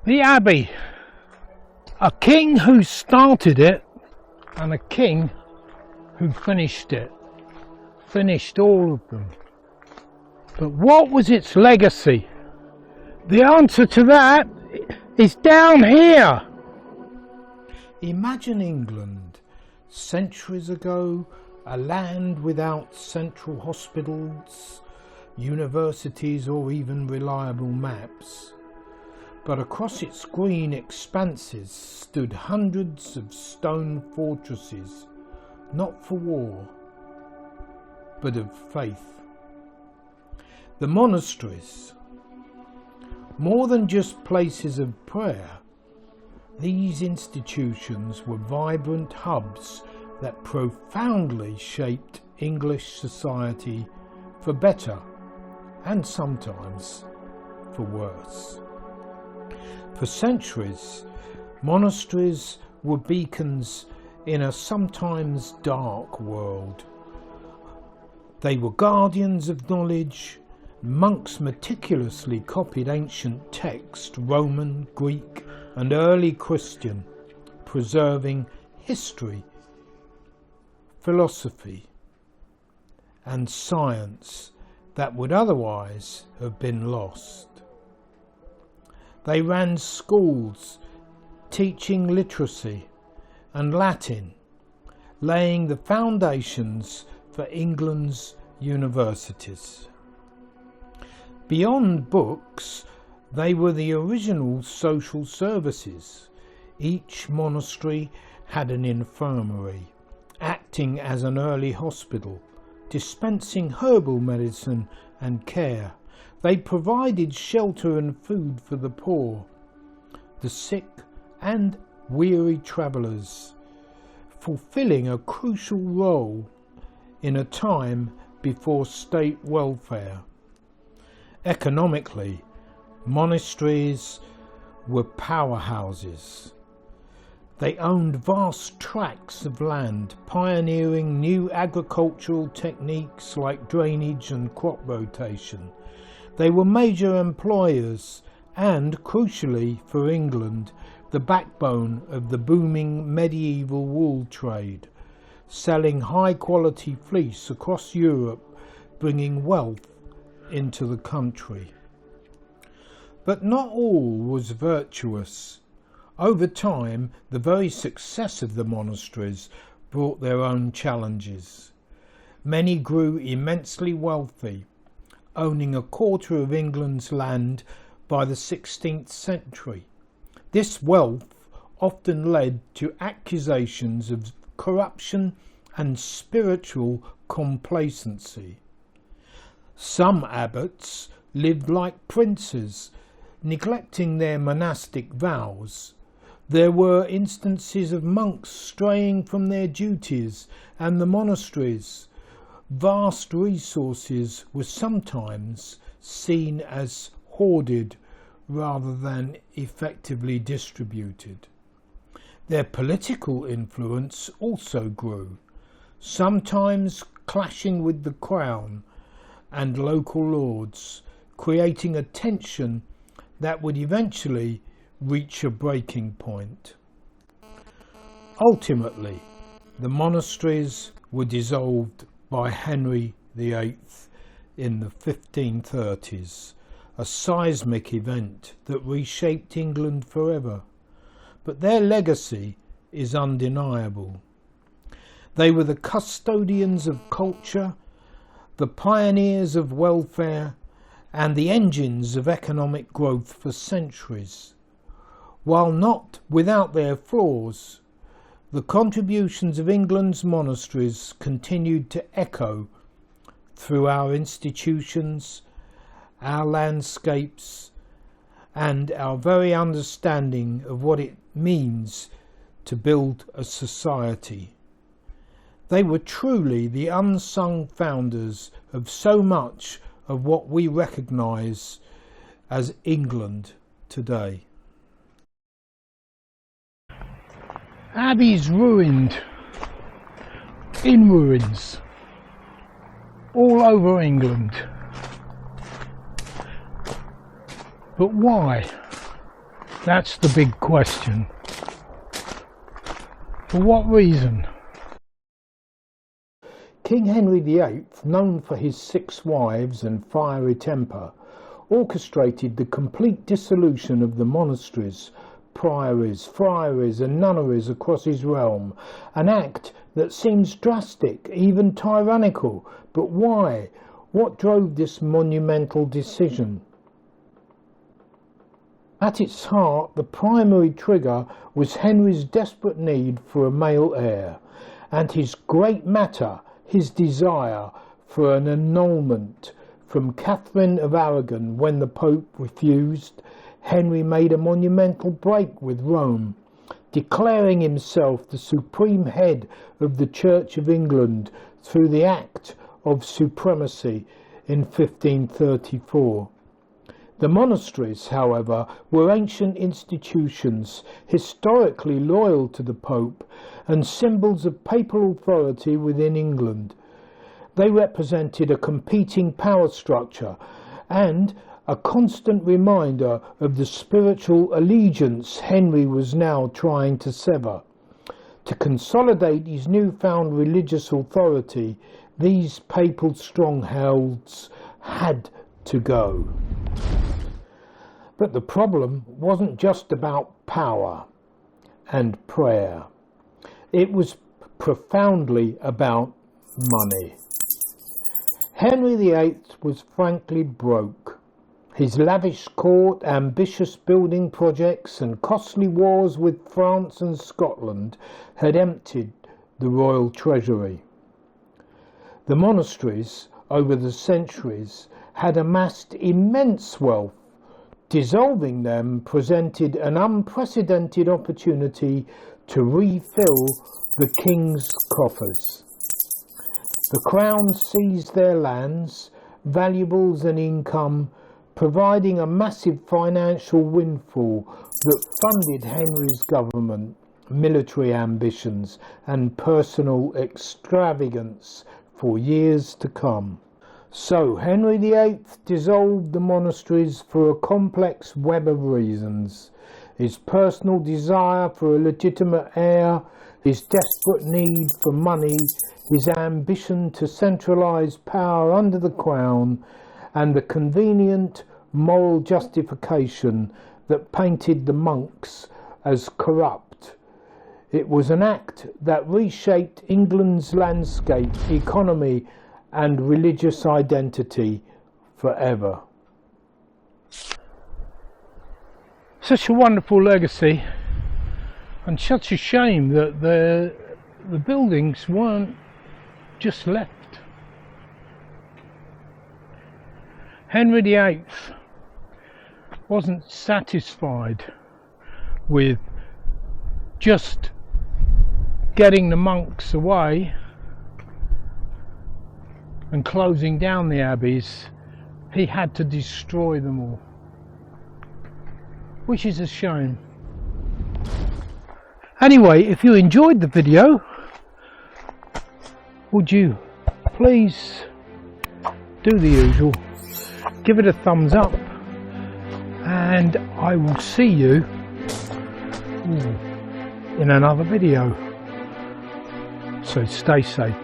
The Abbey, a king who started it and a king who finished it, finished all of them. But what was its legacy? The answer to that is down here. Imagine England, centuries ago, a land without central hospitals, universities or even reliable maps. But across its green expanses stood hundreds of stone fortresses, not for war, but of faith. The monasteries, more than just places of prayer, these institutions were vibrant hubs that profoundly shaped English society for better and sometimes for worse. For centuries, monasteries were beacons in a sometimes dark world. They were guardians of knowledge. Monks meticulously copied ancient text, Roman, Greek, and early Christian, preserving history, philosophy, and science that would otherwise have been lost. They ran schools teaching literacy and Latin, laying the foundations for England's universities. Beyond books, they were the original social services. Each monastery had an infirmary, acting as an early hospital, dispensing herbal medicine and care. They provided shelter and food for the poor, the sick and weary travellers, fulfilling a crucial role in a time before state welfare. Economically, monasteries were powerhouses. They owned vast tracts of land, pioneering new agricultural techniques like drainage and crop rotation. They were major employers and, crucially for England, the backbone of the booming medieval wool trade, selling high-quality fleece across Europe, bringing wealth into the country. But not all was virtuous. Over time, the very success of the monasteries brought their own challenges. Many grew immensely wealthy, owning a quarter of England's land by the 16th century. This wealth often led to accusations of corruption and spiritual complacency. Some abbots lived like princes, neglecting their monastic vows. There were instances of monks straying from their duties, and the monasteries' vast resources were sometimes seen as hoarded rather than effectively distributed. Their political influence also grew, sometimes clashing with the crown and local lords, creating a tension that would eventually reach a breaking point. Ultimately, the monasteries were dissolved by Henry VIII in the 1530s, a seismic event that reshaped England forever. But their legacy is undeniable. They were the custodians of culture, the pioneers of welfare, and the engines of economic growth for centuries. While not without their flaws, the contributions of England's monasteries continued to echo through our institutions, our landscapes, and our very understanding of what it means to build a society. They were truly the unsung founders of so much of what we recognise as England today. Abbeys ruined, in ruins, all over England. But why? That's the big question. For what reason? King Henry VIII, known for his 6 wives and fiery temper, orchestrated the complete dissolution of the monasteries, priories, friaries and nunneries across his realm, an act that seems drastic, even tyrannical. But why? What drove this monumental decision? At its heart, the primary trigger was Henry's desperate need for a male heir, and his great matter, his desire for an annulment from Catherine of Aragon. When the Pope refused, Henry made a monumental break with Rome, declaring himself the supreme head of the Church of England through the Act of Supremacy in 1534. The monasteries, however, were ancient institutions, historically loyal to the Pope, and symbols of papal authority within England. They represented a competing power structure and a constant reminder of the spiritual allegiance Henry was now trying to sever. To consolidate his newfound religious authority, these papal strongholds had to go. But the problem wasn't just about power and prayer. It was profoundly about money. Henry VIII was frankly broke. His lavish court, ambitious building projects and costly wars with France and Scotland had emptied the royal treasury. The monasteries, over the centuries, had amassed immense wealth. Dissolving them presented an unprecedented opportunity to refill the king's coffers. The crown seized their lands, valuables and income, providing a massive financial windfall that funded Henry's government, military ambitions and personal extravagance for years to come. So Henry VIII dissolved the monasteries for a complex web of reasons: his personal desire for a legitimate heir, his desperate need for money, his ambition to centralise power under the crown, and the convenient moral justification that painted the monks as corrupt. It was an act that reshaped England's landscape, economy and religious identity forever. Such a wonderful legacy, and such a shame that the buildings weren't just left. Henry VIII wasn't satisfied with just getting the monks away and closing down the abbeys. He had to destroy them all, which is a shame. Anyway, if you enjoyed the video, would you please do the usual, give it a thumbs up, and I will see you in another video. So stay safe.